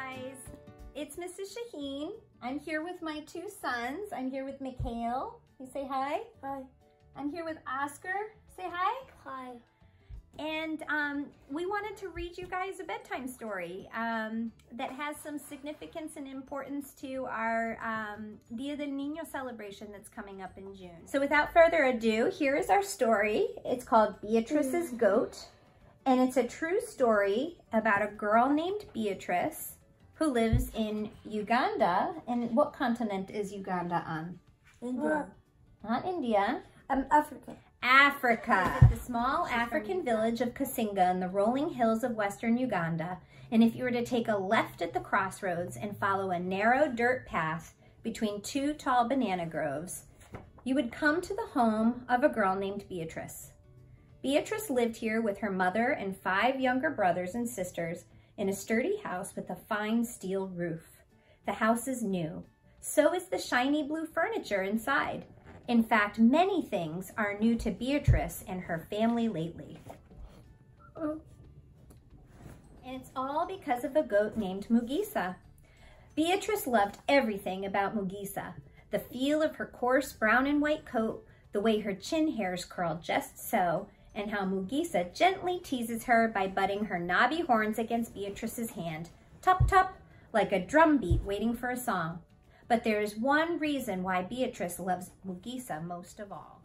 guys, it's Mrs. Shaheen. I'm here with my two sons. I'm here with Mikhail. You say hi? Hi. I'm here with Oscar. Say hi. Hi. And we wanted to read you guys a bedtime story that has some significance and importance to our Dia del Niño celebration that's coming up in June. So without further ado, here is our story. It's called Beatrice's Goat. And it's a true story about a girl named Beatrice who lives in Uganda. And what continent is Uganda on? India. Not India. Africa. Africa, the small African village of Kasinga in the rolling hills of western Uganda. And if you were to take a left at the crossroads and follow a narrow dirt path between two tall banana groves, you would come to the home of a girl named Beatrice. Beatrice lived here with her mother and 5 younger brothers and sisters in a sturdy house with a fine steel roof. The house is new. So is the shiny blue furniture inside. In fact, many things are new to Beatrice and her family lately. And it's all because of a goat named Mugisa. Beatrice loved everything about Mugisa. The feel of her coarse brown and white coat, the way her chin hairs curl just so, and how Mugisa gently teases her by butting her knobby horns against Beatrice's hand, tup-tup, like a drum beat waiting for a song. But there is one reason why Beatrice loves Mugisa most of all.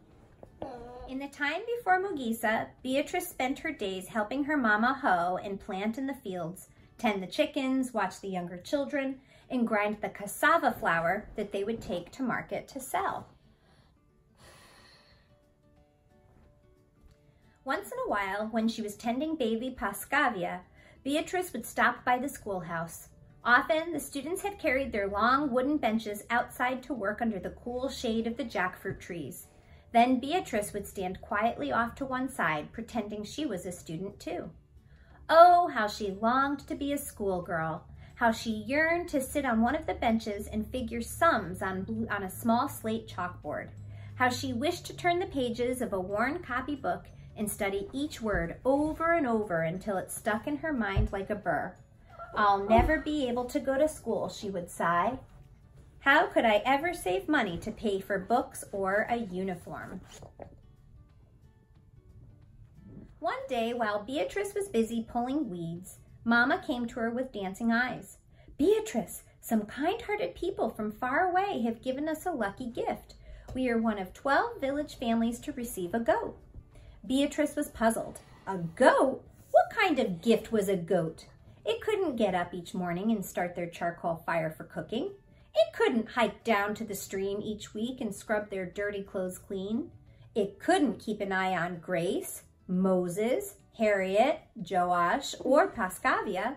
In the time before Mugisa, Beatrice spent her days helping her mama hoe and plant in the fields, tend the chickens, watch the younger children, and grind the cassava flour that they would take to market to sell. Once in a while, when she was tending baby Pascavia, Beatrice would stop by the schoolhouse. Often, the students had carried their long wooden benches outside to work under the cool shade of the jackfruit trees. Then Beatrice would stand quietly off to one side, pretending she was a student too. Oh, how she longed to be a schoolgirl, how she yearned to sit on one of the benches and figure sums on a small slate chalkboard, how she wished to turn the pages of a worn copybook and study each word over and over until it stuck in her mind like a burr. I'll never be able to go to school, she would sigh. How could I ever save money to pay for books or a uniform? One day, while Beatrice was busy pulling weeds, Mama came to her with dancing eyes. Beatrice, some kind-hearted people from far away have given us a lucky gift. We are one of 12 village families to receive a goat. Beatrice was puzzled. A goat? What kind of gift was a goat? It couldn't get up each morning and start their charcoal fire for cooking. It couldn't hike down to the stream each week and scrub their dirty clothes clean. It couldn't keep an eye on Grace, Moses, Harriet, Joash, or Pascavia.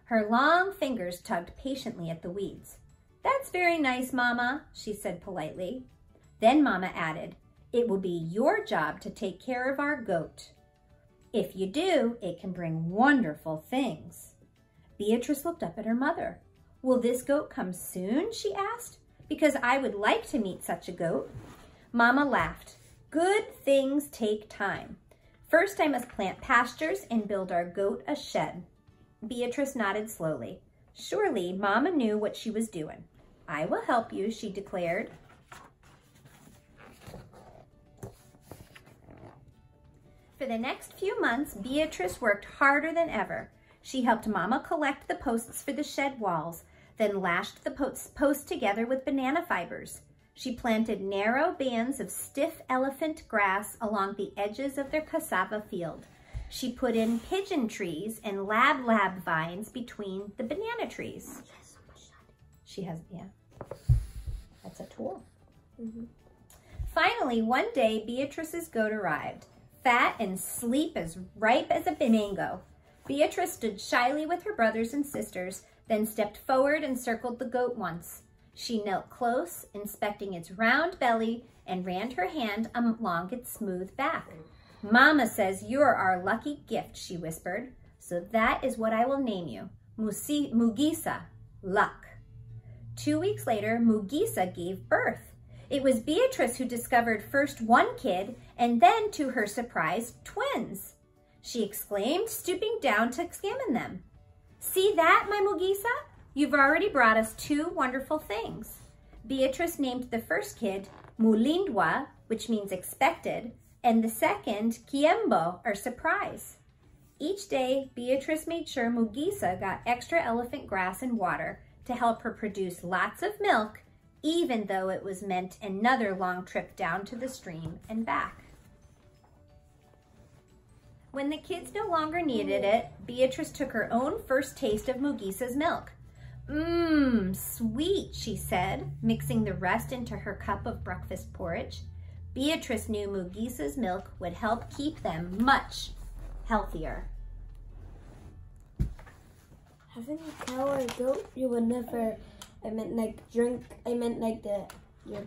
Her long fingers tugged patiently at the weeds. That's very nice, Mama, she said politely. Then Mama added, it will be your job to take care of our goat. If you do, it can bring wonderful things. Beatrice looked up at her mother. Will this goat come soon, she asked, because I would like to meet such a goat. Mama laughed. Good things take time. First, I must plant pastures and build our goat a shed. Beatrice nodded slowly. Surely, Mama knew what she was doing. I will help you, she declared. For the next few months, Beatrice worked harder than ever. She helped Mama collect the posts for the shed walls, then lashed the posts together with banana fibers. She planted narrow bands of stiff elephant grass along the edges of their cassava field. She put in pigeon trees and lab vines between the banana trees. She has, yeah, that's a tool. Finally, one day, Beatrice's goat arrived. Fat and sleek as ripe as a mango. Beatrice stood shyly with her brothers and sisters, then stepped forward and circled the goat once. She knelt close, inspecting its round belly, and ran her hand along its smooth back. Mama says you're our lucky gift, she whispered. So that is what I will name you, Mugisa, luck. 2 weeks later, Mugisa gave birth. It was Beatrice who discovered first one kid and then, to her surprise, twins. She exclaimed, stooping down to examine them. See that, my Mugisa? You've already brought us 2 wonderful things. Beatrice named the first kid Mulindwa, which means expected, and the second Kiembo, or surprise. Each day, Beatrice made sure Mugisa got extra elephant grass and water to help her produce lots of milk, even though it was meant another long trip down to the stream and back. When the kids no longer needed it, Beatrice took her own first taste of Mugisa's milk. Mmm, sweet, she said, mixing the rest into her cup of breakfast porridge. Beatrice knew Mugisa's milk would help keep them much healthier. Having a cow or a goat, you would never, I meant like your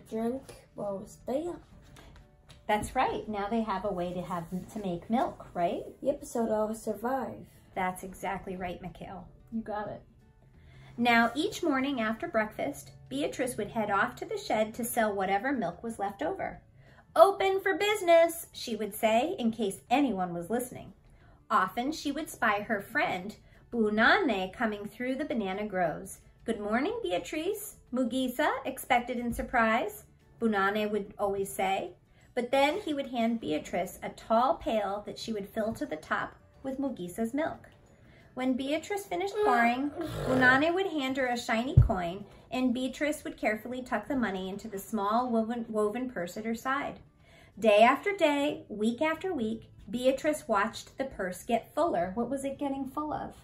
drink will stay up. That's right. Now they have a way to make milk, right? Yep, so they'll survive. That's exactly right, Mikhail. You got it. Now, each morning after breakfast, Beatrice would head off to the shed to sell whatever milk was left over. Open for business, she would say, in case anyone was listening. Often she would spy her friend, Bunane, coming through the banana groves. Good morning, Beatrice. Mugisa, expected in surprise, Bunane would always say. But then he would hand Beatrice a tall pail that she would fill to the top with Mugisa's milk. When Beatrice finished pouring, Bunane would hand her a shiny coin, and Beatrice would carefully tuck the money into the small woven purse at her side. Day after day, week after week, Beatrice watched the purse get fuller. What was it getting full of?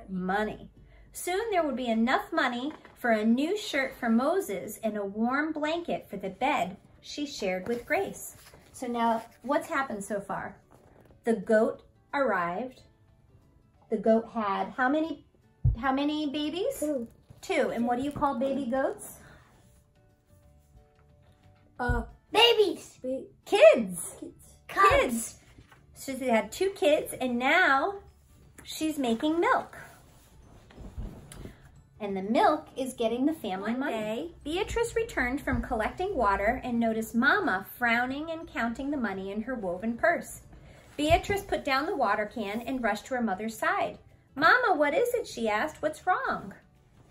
Money. Soon there would be enough money for a new shirt for Moses and a warm blanket for the bed she shared with Grace. So now, what's happened so far? The goat arrived. The goat had how many babies? 2. 2. And what do you call baby goats? Babies. Kids. Cubs. Kids. So they had 2 kids, and now she's making milk. And the milk is getting the family money. One day, Beatrice returned from collecting water and noticed Mama frowning and counting the money in her woven purse. Beatrice put down the water can and rushed to her mother's side. Mama, what is it? She asked. What's wrong?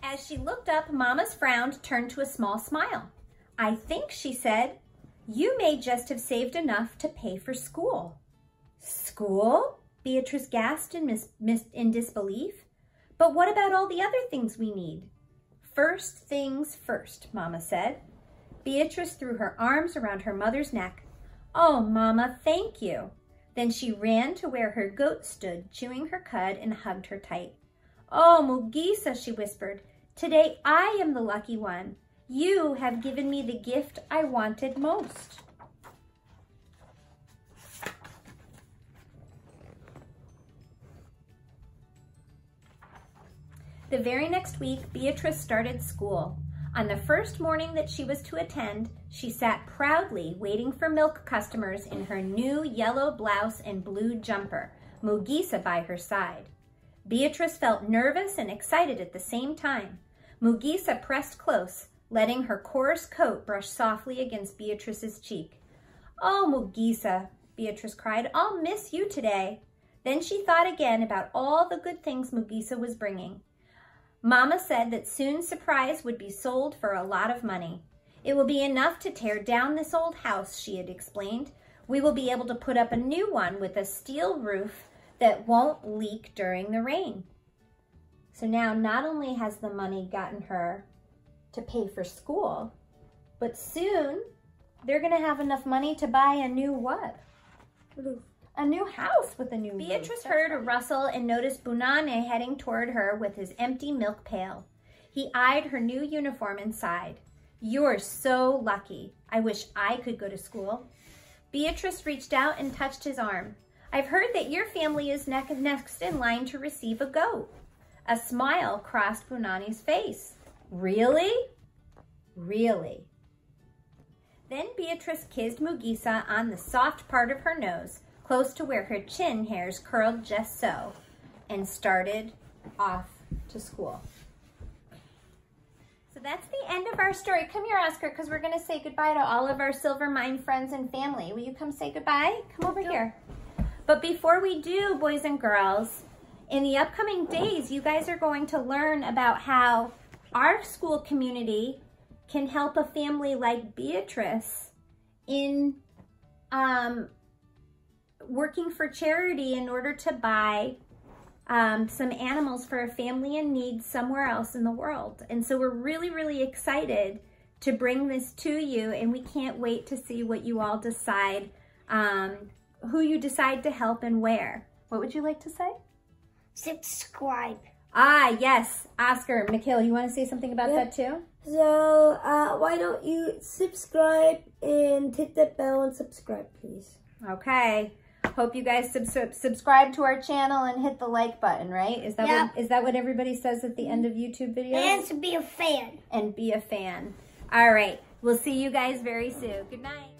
As she looked up, Mama's frown turned to a small smile. I think, she said, you may just have saved enough to pay for school. School? Beatrice gasped in disbelief. But what about all the other things we need? First things first, Mama said. Beatrice threw her arms around her mother's neck. Oh, Mama, thank you. Then she ran to where her goat stood, chewing her cud, and hugged her tight. Oh, Mugisa, she whispered, today I am the lucky one. You have given me the gift I wanted most. The very next week, Beatrice started school. On the first morning that she was to attend, she sat proudly waiting for milk customers in her new yellow blouse and blue jumper, Mugisa by her side. Beatrice felt nervous and excited at the same time. Mugisa pressed close, letting her coarse coat brush softly against Beatrice's cheek. Oh, Mugisa, Beatrice cried, I'll miss you today. Then she thought again about all the good things Mugisa was bringing. Mama said that soon Surprise would be sold for a lot of money. It will be enough to tear down this old house, she had explained. We will be able to put up a new one with a steel roof that won't leak during the rain. So now not only has the money gotten her to pay for school, but soon they're going to have enough money to buy a new what? Roof. A new house with a new roof. Beatrice heard a rustle and noticed Bunane heading toward her with his empty milk pail. He eyed her new uniform and sighed. You're so lucky. I wish I could go to school. Beatrice reached out and touched his arm. I've heard that your family is next in line to receive a goat. A smile crossed Bunane's face. Really? Really? Then Beatrice kissed Mugisa on the soft part of her nose, close to where her chin hairs curled just so, and started off to school. So that's the end of our story. Come here, Oscar, because we're going to say goodbye to all of our Silver Mine friends and family. Will you come say goodbye? Come over here. But before we do, boys and girls, in the upcoming days, you guys are going to learn about how our school community can help a family like Beatrice in working for charity in order to buy some animals for a family in need somewhere else in the world. And so we're really, really excited to bring this to you, and we can't wait to see what you all decide, who you decide to help and where. What would you like to say? Subscribe. Ah, yes. Oscar, Mikhail, you want to say something about that too? So, why don't you subscribe and hit that bell and subscribe, please. Okay. Hope you guys subscribe to our channel and hit the like button, right? Is that what everybody says at the end of YouTube videos? And to be a fan. And be a fan. All right. We'll see you guys very soon. Good night.